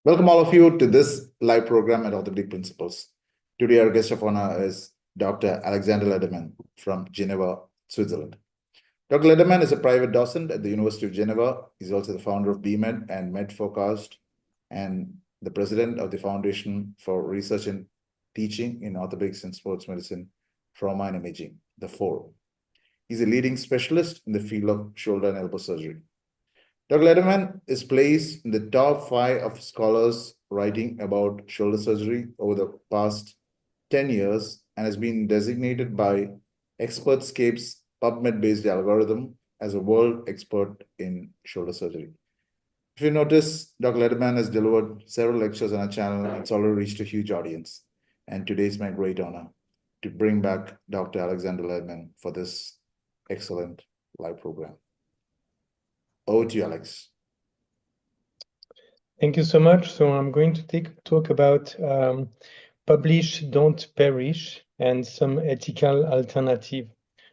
Welcome all of you to this live program at Orthopedic Principles. Today our guest of honor is Dr. Alexandre Lädermann from Geneva, Switzerland. Dr. Lädermann is a private docent at the University of Geneva. He's also the founder of BMed and MedFocast and the president of the Foundation for Research and Teaching in Orthopedics and Sports Medicine, Trauma and Imaging, the FOR. He's a leading specialist in the field of shoulder and elbow surgery. Dr. Lädermann is placed in the top 5 of scholars writing about shoulder surgery over the past 10 years and has been designated by Expertscape's PubMed-based algorithm as a world expert in shoulder surgery. If you notice, Dr. Lädermann has delivered several lectures on our channel and it's already reached a huge audience. And today is my great honor to bring back Dr. Alexandre Lädermann for this excellent live program. Over to you, Alex. Thank you so much. So I'm going to talk about publish, don't perish, and some ethical alternative.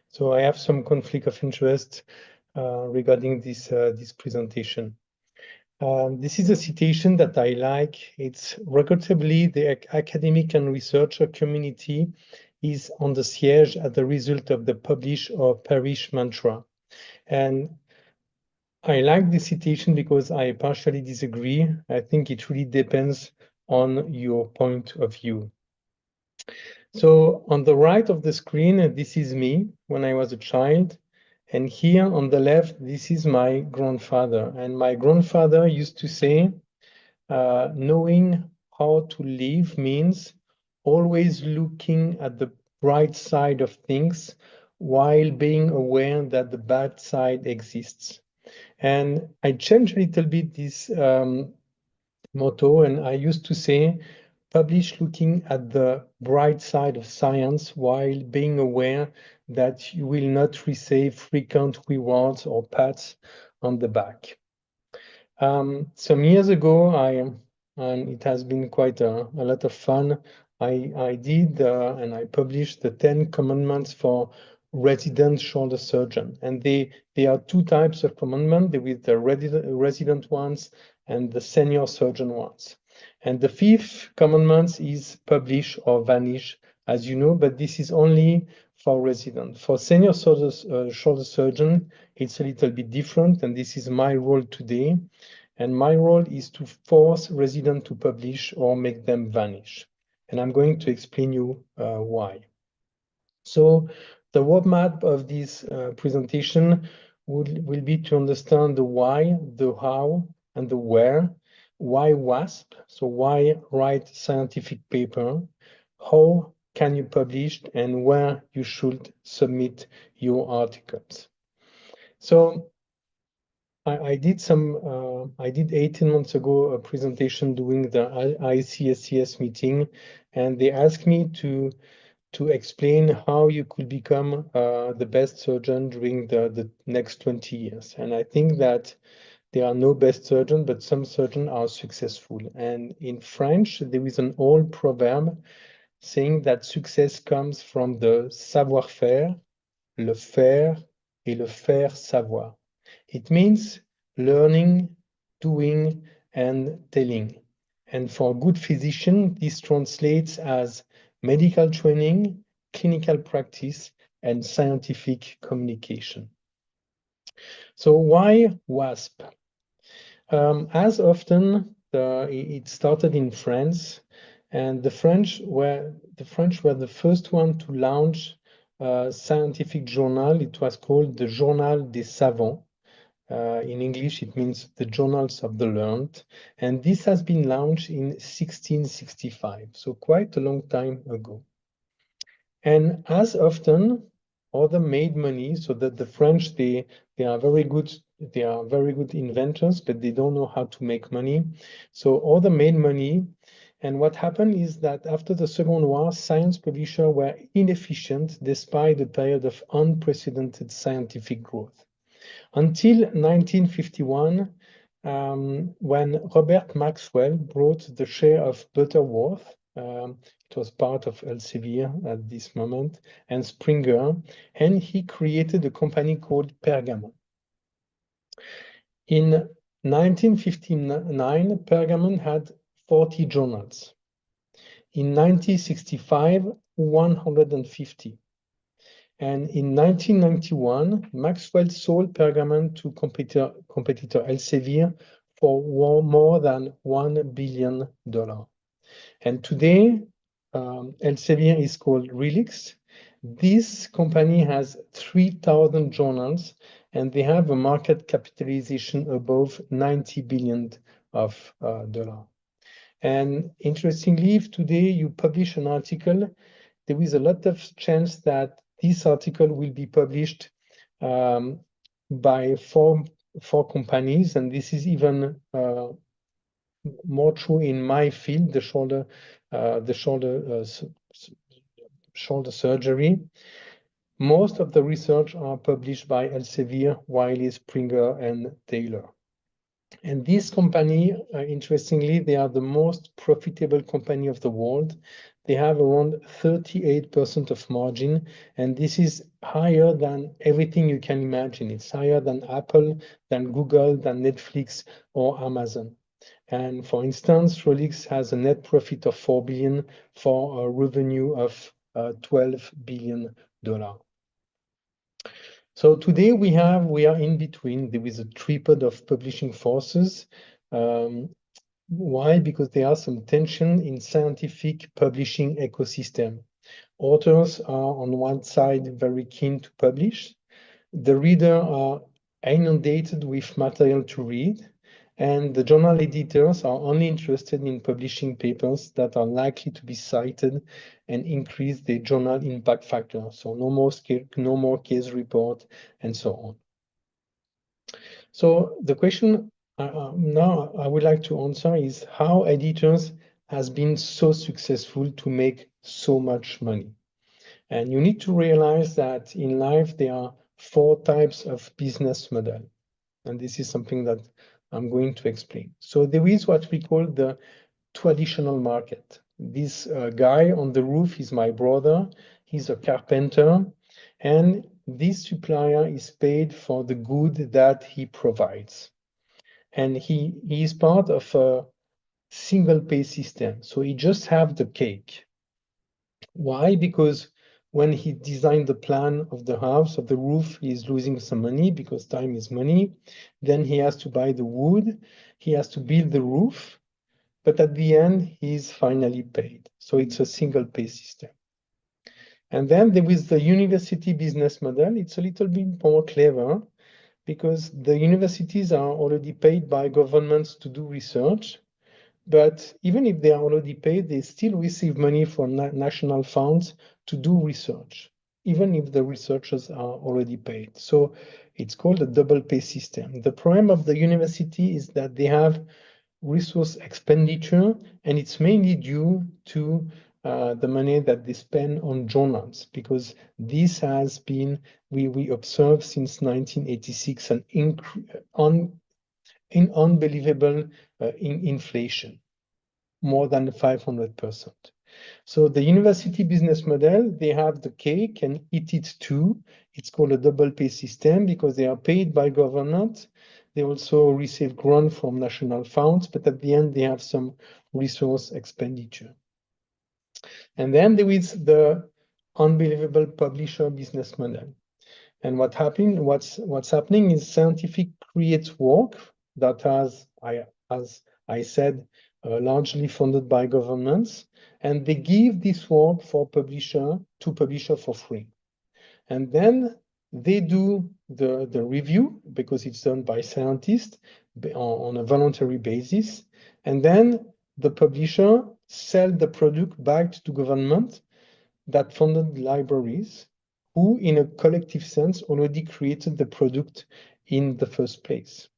So I have some conflict of interest regarding this presentation. This is a citation that I like. It's regrettably the academic and researcher community is on the siege as a result of the publish or perish mantra. And I like this citation because I partially disagree. I think it really depends on your point of view. So on the right of the screen, this is me when I was a child. And here on the left, this is my grandfather. And my grandfather used to say, knowing how to live means always looking at the bright side of things while being aware that the bad side exists. And I changed a little bit this motto, and I used to say, publish looking at the bright side of science while being aware that you will not receive frequent rewards or pats on the back. Some years ago, and it has been quite a lot of fun, I did and I published the 10 commandments for resident shoulder surgeon. And there are 2 types of commandments, with the resident ones and the senior surgeon ones. And the 5th commandment is publish or vanish, as you know, but this is only for resident. For senior shoulder surgeon, it's a little bit different, and this is my role today. And my role is to force residents to publish or make them vanish. And I'm going to explain you why. So the roadmap of this presentation will be to understand the why, the how, and the where. Why WASP? So why write scientific paper? How can you publish, and where you should submit your articles? So I did 18 months ago a presentation during the ICSCS meeting, and they asked me to explain how you could become the best surgeon during the next 20 years. And I think that there are no best surgeons, but some surgeons are successful. And in French, there is an old proverb saying that success comes from the savoir-faire, le faire, et le faire savoir. It means learning, doing, and telling. And for a good physician, this translates as medical training, clinical practice, and scientific communication. So why WASP? As often, it started in France, and the French were the first one to launch a scientific journal. It was called the Journal des Savants. In English, it means the Journals of the Learned. And this has been launched in 1665, so quite a long time ago. And as often, other made money, so that the French, they are very good inventors, but they don't know how to make money. So other made money. And what happened is that after the Second War, science publishers were inefficient despite a period of unprecedented scientific growth. Until 1951, when Robert Maxwell brought the share of Butterworth, it was part of Elsevier at this moment, and Springer, and he created a company called Pergamon. In 1959, Pergamon had 40 journals. In 1965, 150. And in 1991, Maxwell sold Pergamon to competitor Elsevier for more than $1 billion. And today, Elsevier is called Relix. This company has 3,000 journals, and they have a market capitalization above $90 billion of dollar. And interestingly, if today you publish an article, there is a lot of chance that this article will be published by four companies, and this is even more true in my field, the shoulder surgery. Most of the research are published by Elsevier, Wiley, Springer, and Taylor. And this company, interestingly, they are the most profitable company of the world. They have around 38% of margin, and this is higher than everything you can imagine. It's higher than Apple, than Google, than Netflix, or Amazon. And for instance, Rolex has a net profit of 4 billion for a revenue of $12 billion. So today we are in between. There is a tripod of publishing forces. Why? Because there are some tension in scientific publishing ecosystem. Authors are on one side very keen to publish. The reader are inundated with material to read, and the journal editors are only interested in publishing papers that are likely to be cited and increase the journal impact factor. So no more case report, and so on. So the question now I would like to answer is how editors has been so successful to make so much money. And you need to realize that in life there are 4 types of business model. And this is something that I'm going to explain. So there is what we call the traditional market. This guy on the roof is my brother. He's a carpenter. And this supplier is paid for the good that he provides. And he is part of a single pay system. So he just have the cake. Why? Because when he designed the plan of the house, of the roof, he's losing some money because time is money. Then he has to buy the wood. He has to build the roof. But at the end, he's finally paid. So it's a single pay system. And then there is the university business model. It's a little bit more clever because the universities are already paid by governments to do research. But even if they are already paid, they still receive money from national funds to do research, even if the researchers are already paid. So it's called a double pay system. The problem of the university is that they have resource expenditure, and it's mainly due to the money that they spend on journals, because this has been, we observe since 1986 an unbelievable inflation, more than 500%. So the university business model, they have the cake and eat it too. It's called a double pay system because they are paid by government. They also receive grant from national funds, but at the end they have some resource expenditure. And then there is the unbelievable publisher business model. And what's happening is scientific creates work that has, as I said, largely funded by governments, and they give this work for publisher for free. And then they do the review because it's done by scientists on a voluntary basis. And then the publisher sell the product back to government that funded libraries who, in a collective sense, already created the product in the first place.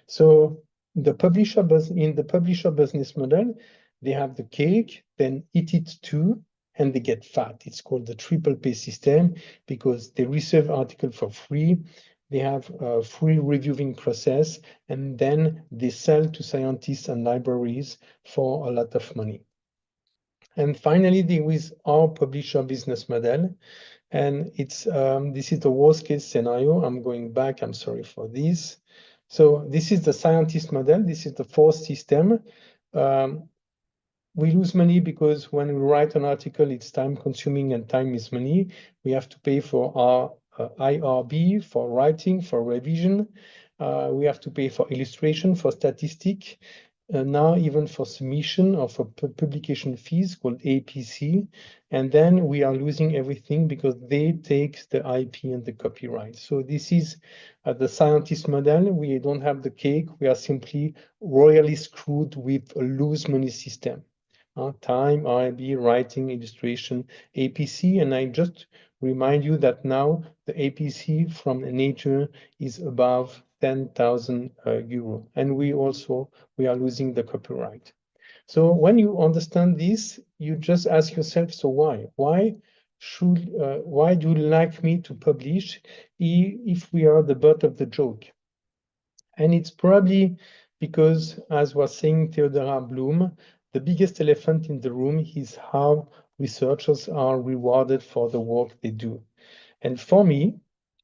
So in the publisher business model, they have the cake, then eat it too, and they get fat. It's called the triple pay system because they receive article for free. They have a free reviewing process, and then they sell to scientists and libraries for a lot of money. And finally, there is our publisher business model. And it's this is the worst case scenario. I'm going back, I'm sorry for this. So this is the scientist model. This is the fourth system. We lose money because when we write an article, it's time consuming and time is money. We have to pay for our IRB, for writing, for revision. We have to pay for illustration, for statistic, now even for submission or for publication fees called APC. And then we are losing everything because they take the IP and the copyright. So this is the scientist model. We don't have the cake. We are simply royally screwed with a lose money system. Time, IB, writing, illustration, APC, and I just remind you that now the APC from nature is above 10,000 euro, and we are losing the copyright. So when you understand this, you just ask yourself, so why? Why do you like me to publish if we are the butt of the joke? And it's probably because, as was saying Theodora Bloom, the biggest elephant in the room is how researchers are rewarded for the work they do. And for me,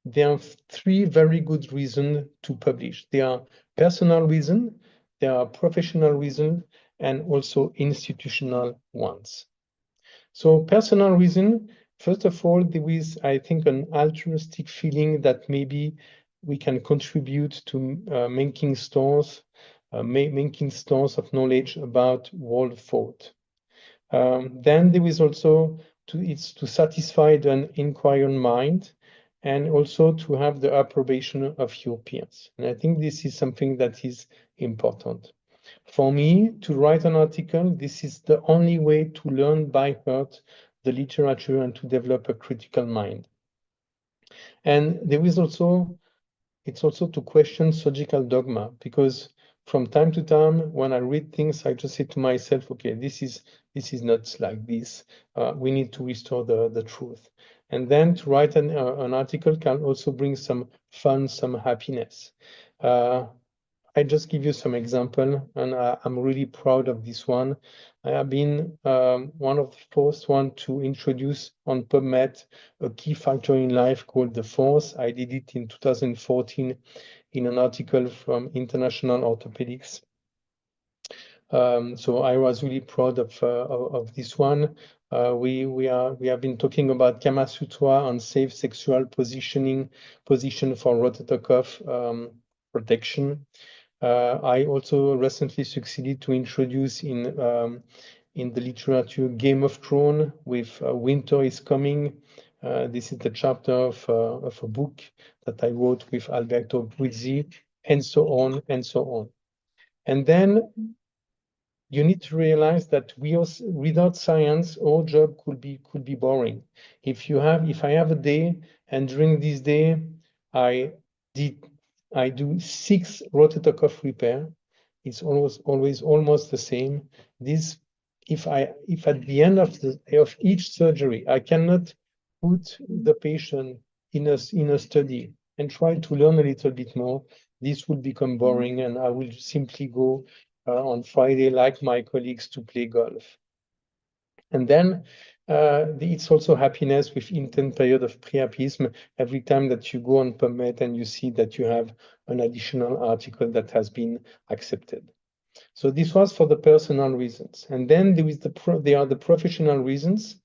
there are three very good reasons to publish. There are personal reasons, there are professional reasons, and also institutional ones. So personal reason, first of all, there is, I think, an altruistic feeling that maybe we can contribute to making stores of knowledge about world thought. Then there is also it's to satisfy the inquiring mind and also to have the approbation of your peers. And I think this is something that is important. For me, to write an article, this is the only way to learn by heart the literature and to develop a critical mind. And it's also to question surgical dogma, because from time to time, when I read things, I just say to myself, okay, this is not like this. We need to restore the truth. And then to write an article can also bring some fun, some happiness. I just give you some example, and I'm really proud of this one. I have been one of the first one to introduce on PubMed a key factor in life called the force. I did it in 2014 in an article from International Orthopedics. So I was really proud of this one. We have been talking about Kama Sutra and safe sexual position for rotator cuff protection. I also recently succeeded to introduce in the literature Game of Thrones with Winter is Coming. This is the chapter of a book that I wrote with Alberto Brizzi, and so on and so on. And then you need to realize that without science, our job could be boring. If I have a day and during this day I do 6 rotator cuff repair, it's always almost the same. If at the end of each surgery I cannot put the patient in a study and try to learn a little bit more, this will become boring, and I will simply go on Friday, like my colleagues, to play golf. And then it's also happiness with intense period of priapism every time that you go on PubMed and you see that you have an additional article that has been accepted. So this was for the personal reasons. And then there are the professional reasons.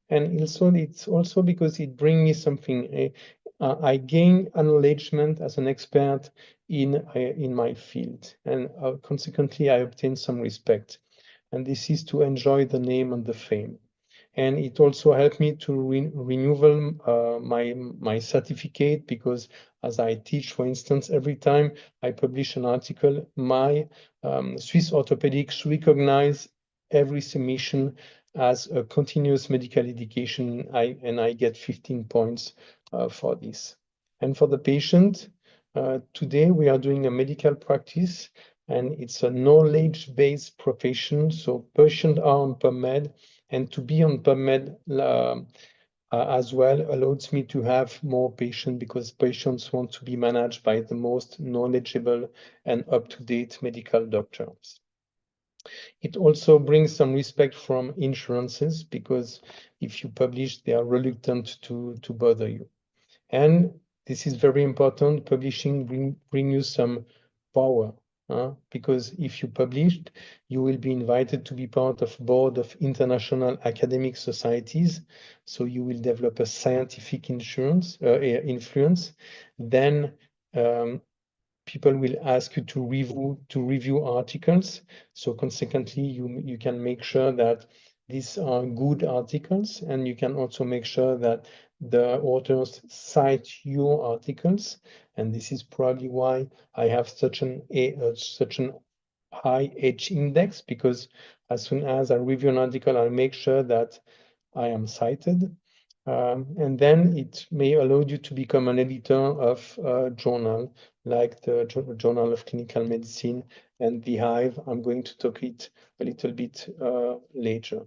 And it's also because it brings me something. I gain acknowledgement as an expert in my field, and consequently, I obtain some respect. And this is to enjoy the name and the fame. And it also helped me to renewal my certificate, because as I teach, for instance, every time I publish an article, my Swiss orthopedics recognize every submission as a continuous medical education, and I get 15 points for this. And for the patient, today we are doing a medical practice, and it's a knowledge-based profession. So patients are on PubMed, and to be on PubMed as well allows me to have more patients, because patients want to be managed by the most knowledgeable and up-to-date medical doctors. It also brings some respect from insurances, because if you publish, they are reluctant to bother you. And this is very important. Publishing bring you some power. because if you published, you will be invited to be part of board of international academic societies. So you will develop a scientific influence. Then people will ask you to review articles. So consequently, you can make sure that these are good articles, and you can also make sure that the authors cite your articles. And this is probably why I have such an high H index, because as soon as I review an article, I'll make sure that I am cited. And then it may allow you to become an editor of a journal, like the Journal of Clinical Medicine and the Hive. I'm going to talk it a little bit later.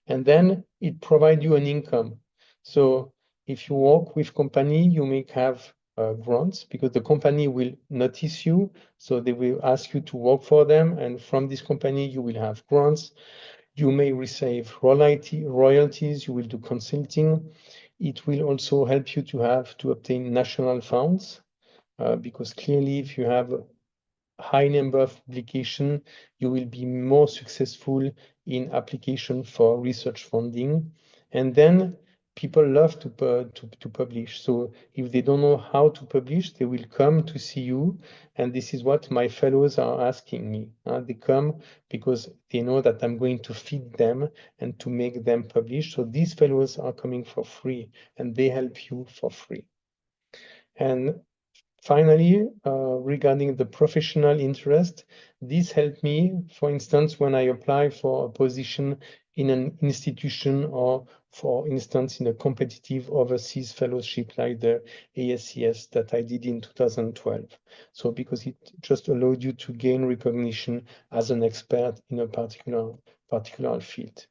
And then it provides you an income. So if you work with company, you may have grants, because the company will notice you. So they will ask you to work for them. And from this company, you will have grants. You may receive royalties, you will do consulting. It will also help you to obtain national funds, because clearly if you have a high number of publications, you will be more successful in application for research funding. And then people love to publish. So if they don't know how to publish, they will come to see you. And this is what my fellows are asking me. They come because they know that I'm going to feed them and to make them publish. So these fellows are coming for free, and they help you for free. And finally, regarding the professional interest, this helped me, for instance, when I apply for a position in an institution, or for instance, in a competitive overseas fellowship like the ASCS that I did in 2012. So because it just allowed you to gain recognition as an expert in a particular field.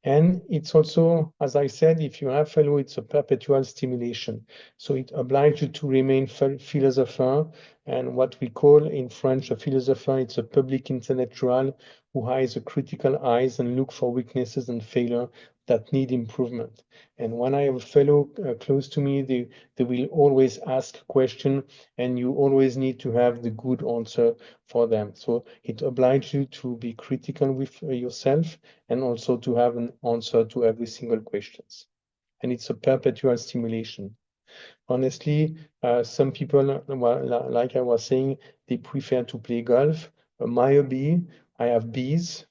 And it's also, as I said, if you have fellow, it's a perpetual stimulation. So it obliges you to remain philosopher. And what we call in French a philosopher, it's a public intellectual who has a critical eyes and look for weaknesses and failure that need improvement. And when I have a fellow close to me, they will always ask a question, and you always need to have the good answer for them. So it obliges you to be critical with yourself, and also to have an answer to every single questions. And it's a perpetual stimulation. Honestly, some people, like I was saying, they prefer to play golf. My hobby, I have bees.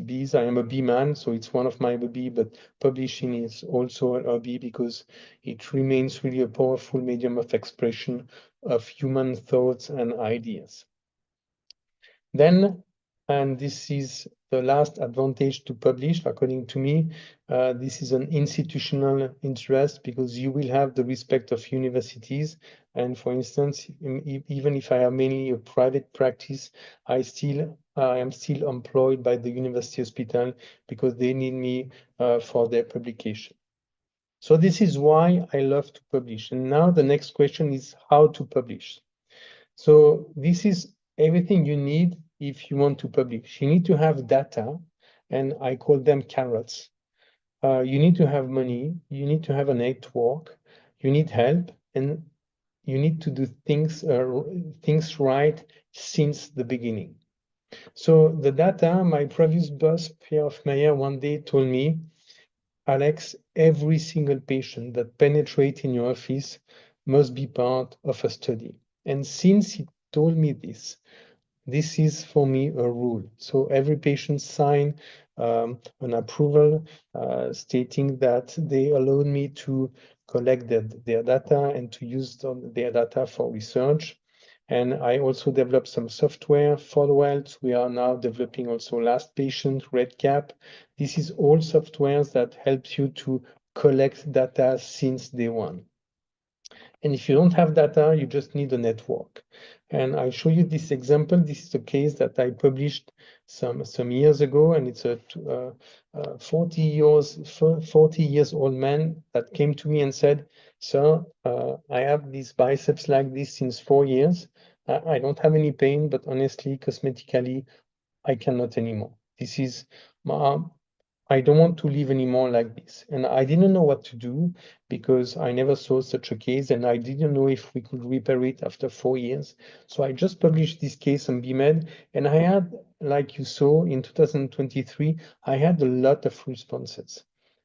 Bees, I am a bee man, so it's one of my hobby, but publishing is also a hobby, because it remains really a powerful medium of expression of human thoughts and ideas. Then, and this is the last advantage to publish, according to me, this is an institutional interest, because you will have the respect of universities. And for instance, even if I have mainly a private practice, I am still employed by the university hospital, because they need me for their publication. So this is why I love to publish. And now the next question is how to publish. So this is everything you need if you want to publish. You need to have data, and I call them carrots. You need to have money, you need to have a network, you need help, and you need to do things right since the beginning. So the data, my previous boss, Pierre Hoffmeyer, one day told me, Alex, every single patient that penetrates in your office must be part of a study. And since he told me this is for me a rule. So every patient sign an approval stating that they allowed me to collect their data and to use their data for research. And I also developed some software for the Wells. We are now developing also Last Patient, RedCap. This is all softwares that helps you to collect data since day one. And if you don't have data, you just need a network. And I'll show you this example. This is a case that I published some years ago, and it's a 40 years old man that came to me and said, "Sir, I have these biceps like this since 4 years. I don't have any pain, but honestly, cosmetically, I cannot anymore. This is I don't want to live anymore like this. And I didn't know what to do because I never saw such a case and I didn't know if we could repair it after 4 years. So I just published this case on BMed and I had, like you saw in 2023, I had a lot of responses.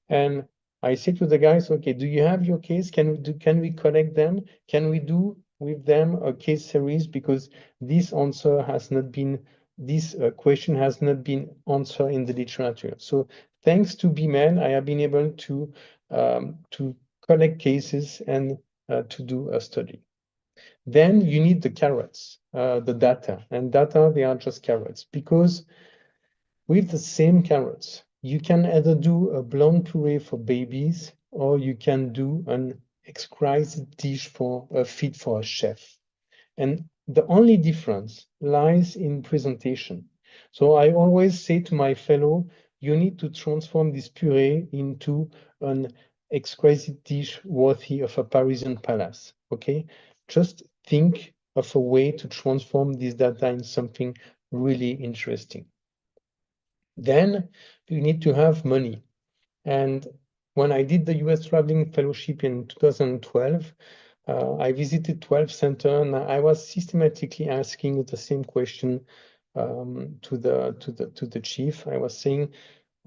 And I said to the guys, okay, do you have your case? Can we collect them? Can we do with them a case series? Because this answer has not been, this question has not been answered in the literature. So thanks to BMed, I have been able to collect cases and to do a study. Then you need the carrots, the data, and data, they are just carrots, because with the same carrots, you can either do a blonde puree for babies, or you can do an exquisite dish for fit for a chef. And the only difference lies in presentation. So I always say to my fellow, you need to transform this puree into an exquisite dish worthy of a Parisian palace. Okay? Just think of a way to transform this data in something really interesting. Then you need to have money. And when I did the US Traveling Fellowship in 2012, I visited 12 centers and I was systematically asking the same question to the chief. I was saying,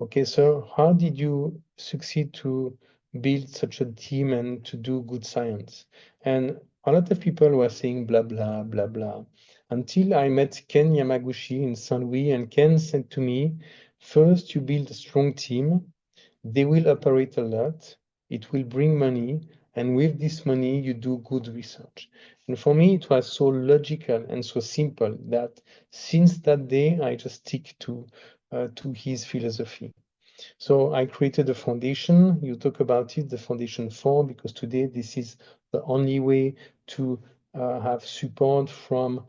okay, sir, how did you succeed to build such a team and to do good science? And a lot of people were saying blah, blah, blah, blah, until I met Ken Yamaguchi in St. Louis, and Ken said to me, first, you build a strong team. They will operate a lot. It will bring money. And with this money, you do good research. And for me, it was so logical and so simple that since that day, I just stick to his philosophy. So I created a foundation. You talk about it, the foundation for, because today this is the only way to have support from,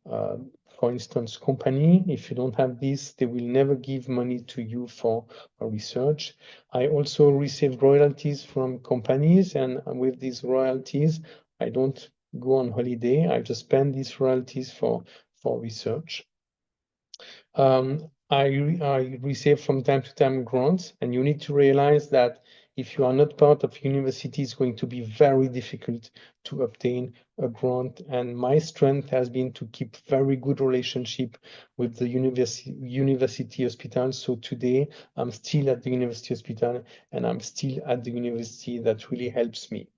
uh, for instance, company. If you don't have this, they will never give money to you for research. I also receive royalties from companies, and with these royalties, I don't go on holiday. I just spend these royalties for research. I receive from time to time grants, and you need to realize that if you are not part of university, it's going to be very difficult to obtain a grant. And my strength has been to keep very good relationship with the university hospital. So today I'm still at the university hospital, and I'm still at the university. That really helps me.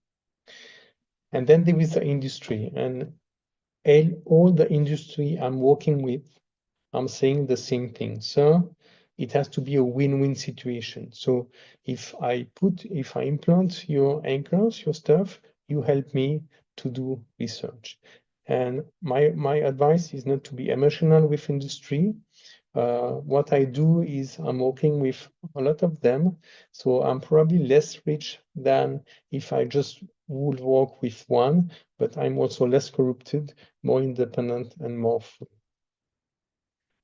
And then there is the industry, and all the industry I'm working with, I'm saying the same thing. So it has to be a win-win situation. So if I implant your anchors, your stuff, you help me to do research. And my advice is not to be emotional with industry. What I do is I'm working with a lot of them. So I'm probably less rich than if I just would work with one, but I'm also less corrupted, more independent, and more free.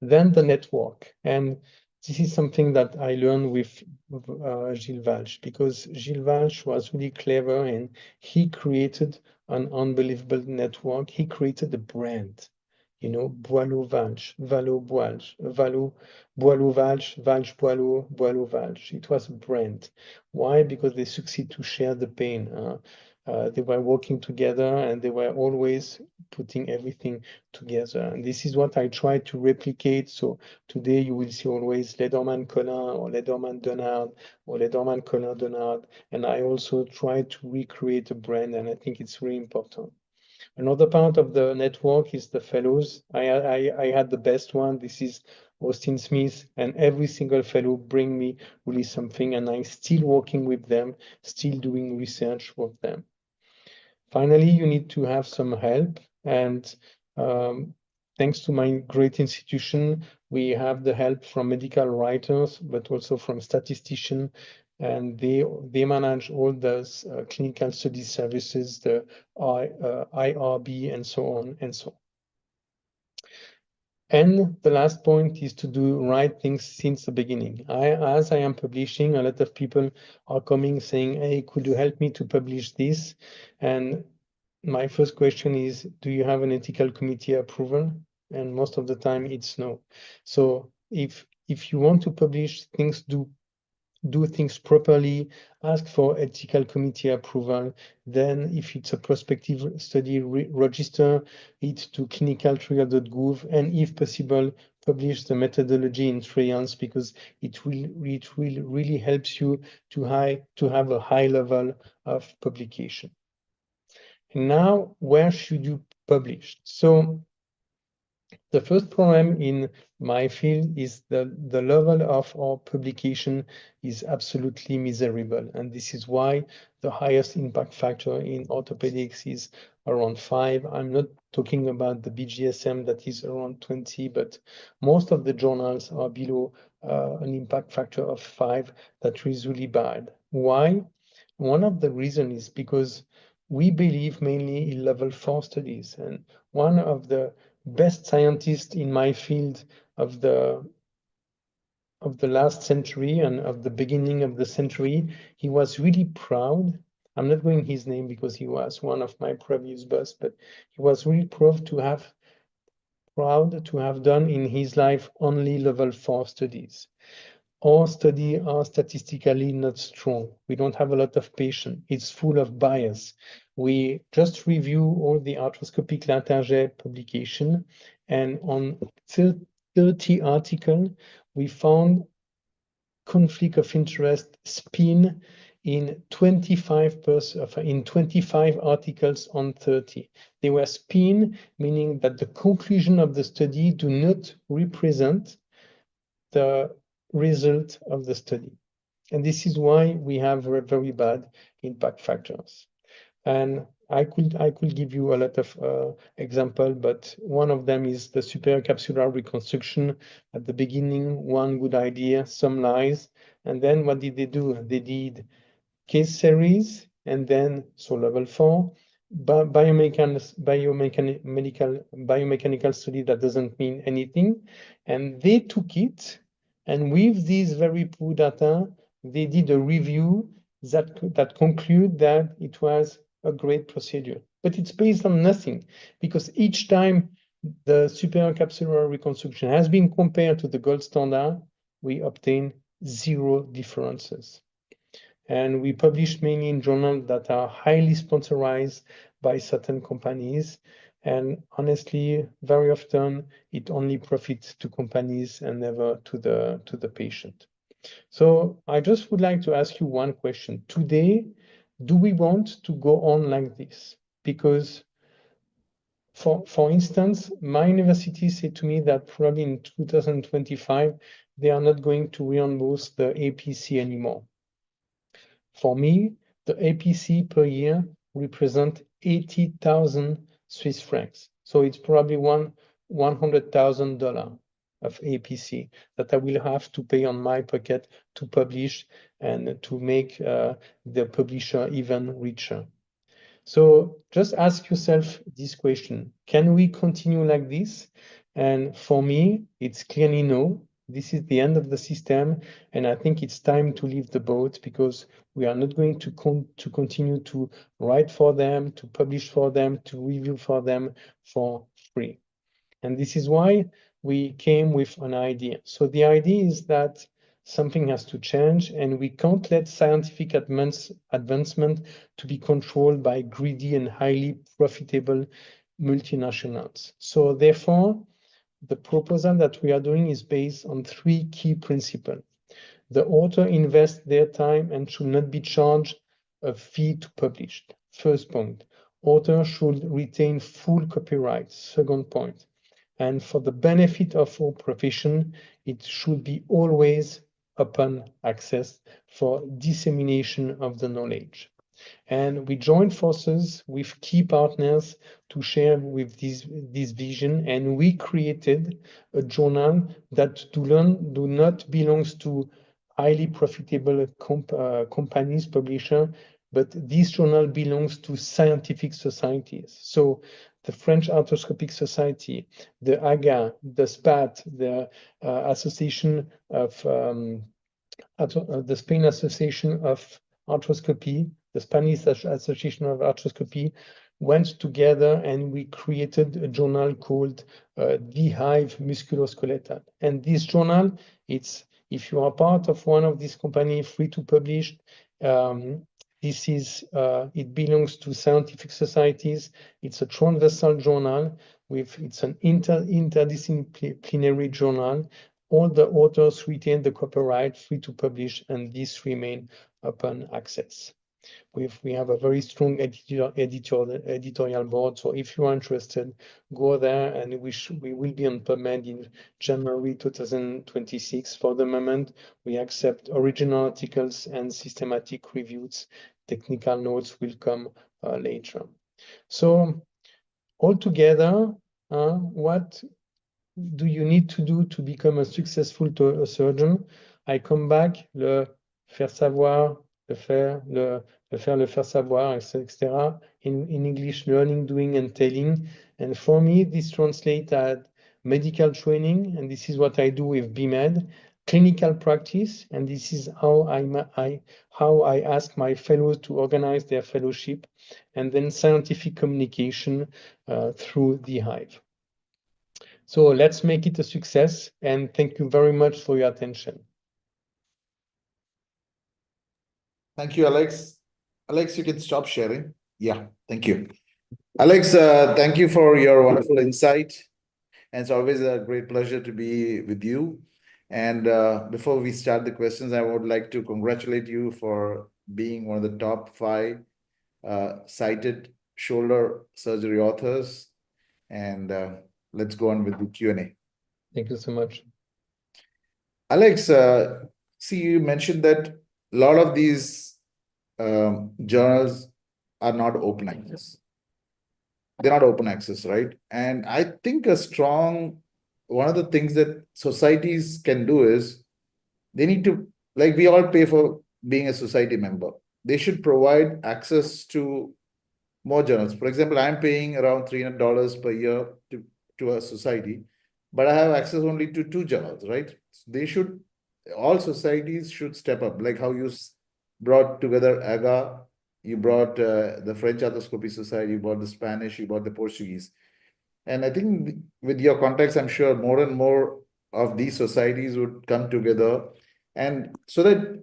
Then the network. And this is something that I learned with Gilles Valche, because Gilles Valche was really clever and he created an unbelievable network. He created a brand, Boileau Valche, Valo Boilge, Valo, Boileau Valche, Valche Boileau, Boileau Valche. It was a brand. Why? Because they succeed to share the pain. They were working together and they were always putting everything together. And this is what I try to replicate. So today you will see always Lädermann Colin or Lädermann Donard or Lädermann Colin Donard. And I also try to recreate a brand, and I think it's really important. Another part of the network is the fellows. I had the best one. This is Austin Smith, and every single fellow bring me really something, and I'm still working with them, still doing research with them. Finally, you need to have some help, and thanks to my great institution, we have the help from medical writers, but also from statisticians, and they manage all those clinical study services, the IRB, and so on and so on. And the last point is to do right things since the beginning. As I am publishing, a lot of people are coming saying, hey, could you help me to publish this? And my first question is, do you have an ethical committee approval? And most of the time it's no. So if you want to publish things, do do things properly, ask for ethical committee approval. Then if it's a prospective study, register it to clinicaltrial.gov, and if possible, publish the methodology in Traians, because it will really helps you to have a high level of publication. And now, where should you publish? So the first problem in my field is the level of our publication is absolutely miserable. And this is why the highest impact factor in orthopedics is around 5. I'm not talking about the BGSM that is around 20, but most of the journals are below an impact factor of 5. That is really bad. Why? One of the reasons is because we believe mainly in level 4 studies. And one of the best scientists in my field of the last century and of the beginning of the century, he was really proud. I'm not going his name because he was one of my previous boss, but he was really proud to have done in his life only level 4 studies. Our studies are statistically not strong. We don't have a lot of patients. It's full of bias. We just review all the arthroscopic Latarjet publication, and on 30 articles, we found conflict of interest spin in 25%, in 25 articles on 30. They were spin, meaning that the conclusion of the study do not represent the result of the study. And this is why we have very bad impact factors. And I could give you a lot of example, but one of them is the superior capsular reconstruction. At the beginning, one good idea, some lies. And then what did they do? They did case series, and then so level 4, biomechanical study that doesn't mean anything. And they took it, and with these very poor data, they did a review that conclude that it was a great procedure. But it's based on nothing, because each time the superior capsular reconstruction has been compared to the gold standard, we obtain 0 differences. And we publish mainly in journals that are highly sponsorized by certain companies. And honestly, very often it only profits to companies and never to the patient. So I just would like to ask you one question. Today, do we want to go on like this? Because for instance, my university said to me that probably in 2025, they are not going to reimburse the APC anymore. For me, the APC per year represent 80,000 Swiss francs. So it's probably $100,000 of APC that I will have to pay on my pocket to publish and to make the publisher even richer. So just ask yourself this question: can we continue like this? And for me, it's clearly no. This is the end of the system, and I think it's time to leave the boat, because we are not going to continue to write for them, to publish for them, to review for them for free. And this is why we came with an idea. So the idea is that something has to change, and we can't let scientific advancement to be controlled by greedy and highly profitable multinationals. So therefore, the proposal that we are doing is based on 3 key principles. The author invests their time and should not be charged a fee to publish. First point. Author should retain full copyright. Second point. And for the benefit of our profession, it should be always open access for dissemination of the knowledge. And we joined forces with key partners to share with this vision, and we created a journal that do not belongs to highly profitable companies, publisher, but this journal belongs to scientific societies. So the French Arthroscopic Society, the AGA, the SPAT, the Association of the Spain Association of Arthroscopy, the Spanish Association of Arthroscopy, went together and we created a journal called The Hive Musculoskeletal. And this journal, it's if you are part of one of these companies free to publish, this is it belongs to scientific societies. It's a transversal journal it's an interdisciplinary journal. All the authors retain the copyright, free to publish, and this remain open access. We have a very strong editorial board. So if you are interested, go there, and we will be on PubMed in January 2026. For the moment, we accept original articles and systematic reviews. Technical notes will come later. So altogether, what do you need to do to become a successful surgeon? I come back, le faire savoir, le faire, le faire, le faire savoir, etc. In English, learning, doing, and telling. And for me, this translates as medical training, and this is what I do with BMed, clinical practice, and this is how I ask my fellows to organize their fellowship, and then scientific communication through the Hive. So let's make it a success, and thank you very much for your attention. Thank you, Alex. Alex, you can stop sharing. Yeah, thank you. Alex, thank you for your wonderful insight. And it's always a great pleasure to be with you. And before we start the questions, I would like to congratulate you for being one of the top 5 cited shoulder surgery authors. And let's go on with the Q&A. Thank you so much. Alex, see, you mentioned that a lot of these journals are not open access. They're not open access, right? And I think one of the things that societies can do is they need to, like we all pay for being a society member. They should provide access to more journals. For example, I'm paying around $300 per year to a society, but I have access only to 2 journals, right? All societies should step up, like how you brought together AGA, you brought the French Arthroscopy Society, you brought the Spanish, you brought the Portuguese. And I think with your contacts, I'm sure more and more of these societies would come together, and so that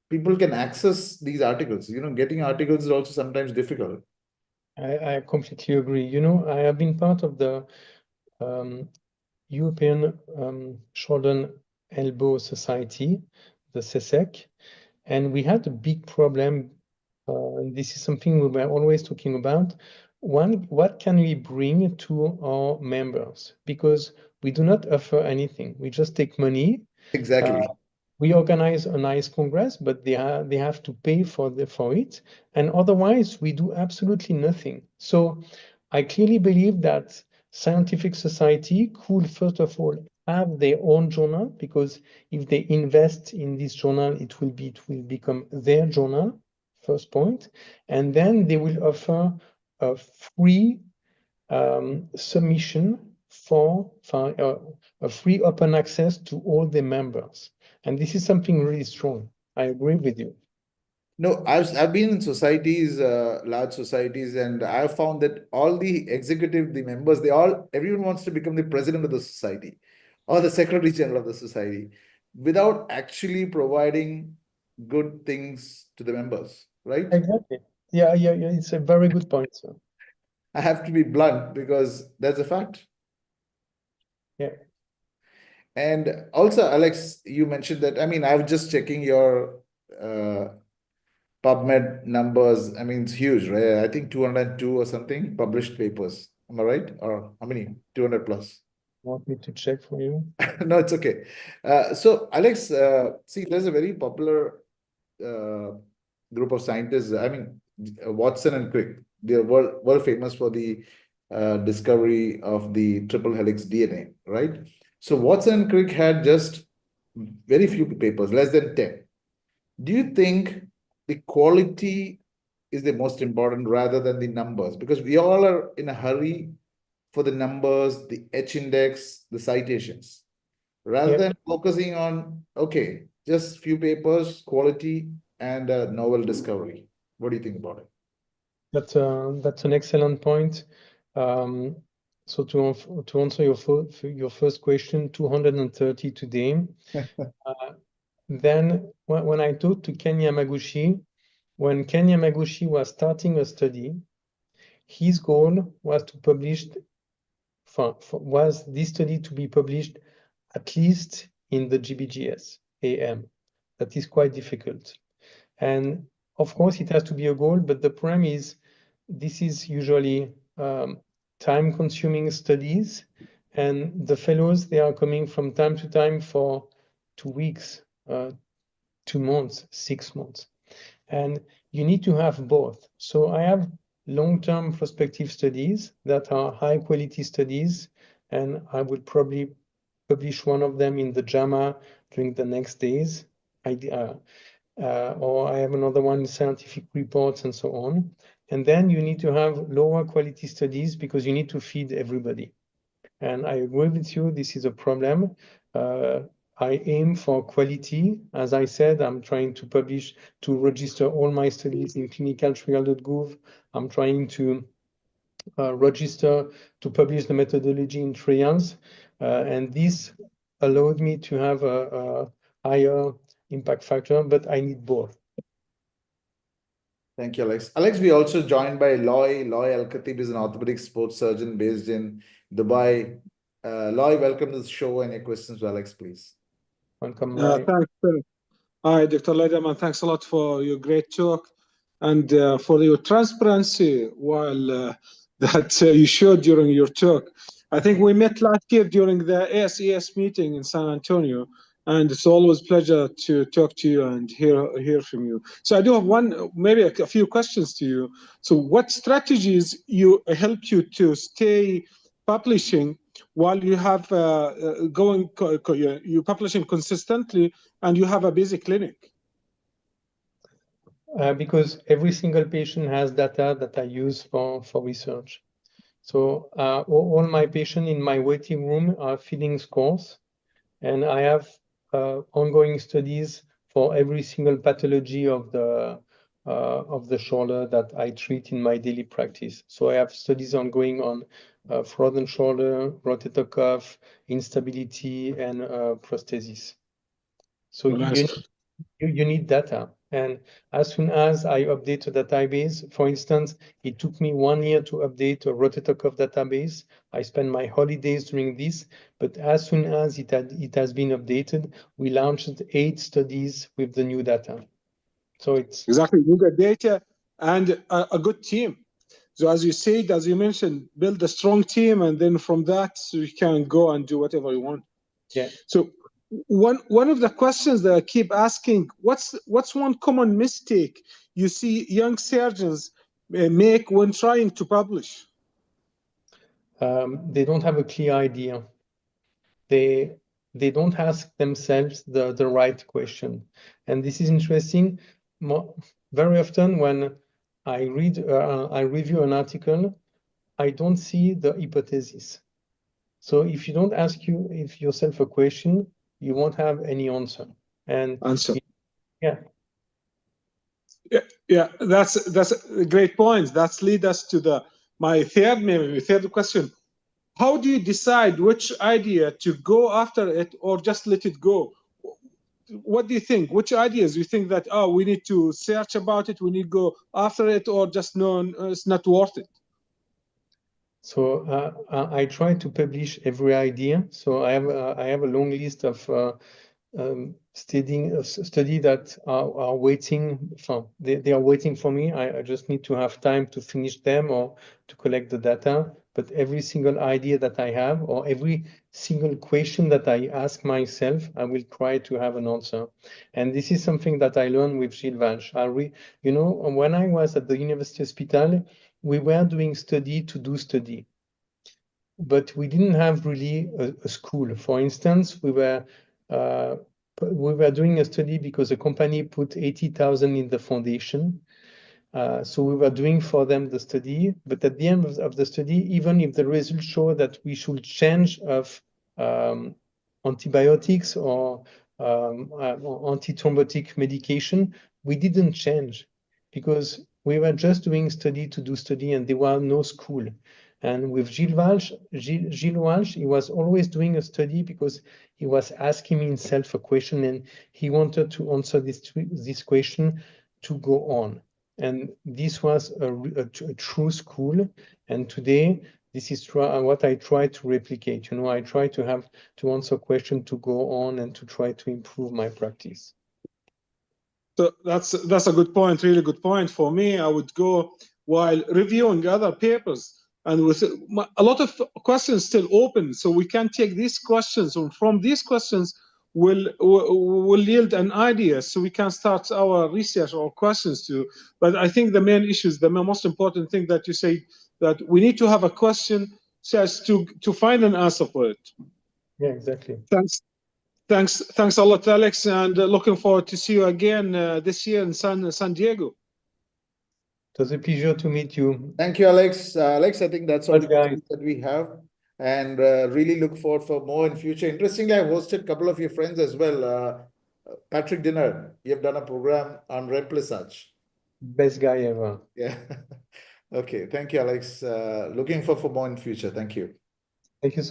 people can access these articles. Getting articles is also sometimes difficult. I completely agree. I have been part of the European Shoulder Elbow Society, the CESEC, and we had a big problem. And this is something we were always talking about. One, what can we bring to our members? Because we do not offer anything. We just take money. Exactly. We organize a nice congress, but they have to pay for it, and otherwise we do absolutely nothing. So I clearly believe that scientific society could first of all have their own journal, because if they invest in this journal, it will become their journal, first point, and then they will offer a free submission for a free open access to all the members. And this is something really strong. I agree with you. No, I've been in societies, large societies, and I've found that all the members, everyone wants to become the president of the society or the secretary general of the society without actually providing good things to the members, right? Exactly. Yeah. It's a very good point, sir. I have to be blunt because that's a fact. Yeah. And also, Alex, you mentioned that, I mean, I was just checking your PubMed numbers. I mean, it's huge, right? I think 202 or something published papers. Am I right? Or how many? 200 plus. Want me to check for you? No, it's okay. So, Alex, see, there's a very popular group of scientists. I mean, Watson and Crick. They're world famous for the discovery of the triple helix DNA, right? So, Watson and Crick had just very few papers, less than 10. Do you think the quality is the most important rather than the numbers? Because we all are in a hurry for the numbers, the H index, the citations, rather than focusing on, okay, just few papers, quality, and novel discovery. What do you think about it? That's an excellent point. So to answer your first question, 230 today. then when I talked to Ken Yamaguchi, when Ken Yamaguchi was starting a study, his goal was to publish, was this study to be published at least in the GBGS AM. That is quite difficult. And of course, it has to be a goal, but the problem is this is usually time-consuming studies, and the fellows, they are coming from time to time for 2 weeks, 2 months, 6 months. And you need to have both. So I have long-term prospective studies that are high-quality studies, and I would probably publish one of them in the JAMA during the next days. Or I have another one, scientific reports and so on. And then you need to have lower quality studies because you need to feed everybody. And I agree with you, this is a problem. I aim for quality. As I said, I'm trying to publish, to register all my studies in clinicaltrial.gov. I'm trying to register to publish the methodology in trials. And this allowed me to have a higher impact factor, but I need both. Thank you, Alex. Alex, we also joined by Loiy. Loiy Al-Khatib is an orthopedic sports surgeon based in Dubai. Loiy, welcome to the show, and your questions to Alex, please. Welcome, Loiy. Thanks. Hi, Dr. Lädermann. Thanks a lot for your great talk and for your transparency while that you showed during your talk. I think we met last year during the ASES meeting in San Antonio, and it's always a pleasure to talk to you and hear from you. So I do have maybe a few questions to you. So what strategies helped you to stay publishing while you have you're publishing consistently and you have a busy clinic? Because every single patient has data that I use for research. So all my patients in my waiting room are filling scores, and I have ongoing studies for every single pathology of the shoulder that I treat in my daily practice. So I have studies ongoing on frozen shoulder, rotator cuff, instability, and prosthesis. So you need data. And as soon as I update a database, for instance, it took me 1 year to update a rotator cuff database. I spent my holidays doing this, but as soon as it has been updated, we launched 8 studies with the new data. So it's exactly, you got data and a good team. So as you said, as you mentioned, build a strong team, and then from that you can go and do whatever you want. Yeah. So one of the questions that I keep asking, what's one common mistake you see young surgeons make when trying to publish? They don't have a clear idea. They don't ask themselves the right question. And this is interesting. Very often when I review an article, I don't see the hypothesis. So if you don't ask yourself a question, you won't have any answer. And yeah. Yeah, that's a great point. That's lead us to my third question. How do you decide which idea to go after it or just let it go? What do you think? Which ideas you think that, oh, we need to search about it, we need to go after it, or just no, it's not worth it? So I try to publish every idea. So I have a long list of study that are waiting for, they are waiting for me. I just need to have time to finish them or to collect the data. But every single idea that I have, or every single question that I ask myself, I will try to have an answer. And this is something that I learned with Gilles Valch. When I was at the University Hospital, we were doing study to do study, but we didn't have really a school. For instance, we were doing a study because a company put 80,000 in the foundation. So we were doing for them the study, but at the end of the study, even if the results show that we should change of antibiotics or antithrombotic medication, we didn't change because we were just doing study to do study, and there was no school. And with Gilles Valch, he was always doing a study because he was asking himself a question, and he wanted to answer this question to go on. And this was a true school. And today, this is what I try to replicate. You know, I try to answer question to go on and to try to improve my practice. So that's a good point, really good point. For me, I would go while reviewing other papers, and with a lot of questions still open, so we can take these questions, and from these questions will yield an idea, so we can start our research or questions too. But I think the main issues, the most important thing that you say, that we need to have a question just to find an answer for it. Yeah, exactly. Thanks a lot, Alex, and looking forward to see you again this year in San Diego. It was a pleasure to meet you. Thank you, Alex. Alex, I think that's all the Guys. questions that we have, and really look forward for more in future. Interestingly, I've hosted a couple of your friends as well. Patrick Dinner, you have done a program on remplissage. Best guy ever. Yeah. Okay. Thank you, Alex. Looking for more in future. Thank you. Thank you so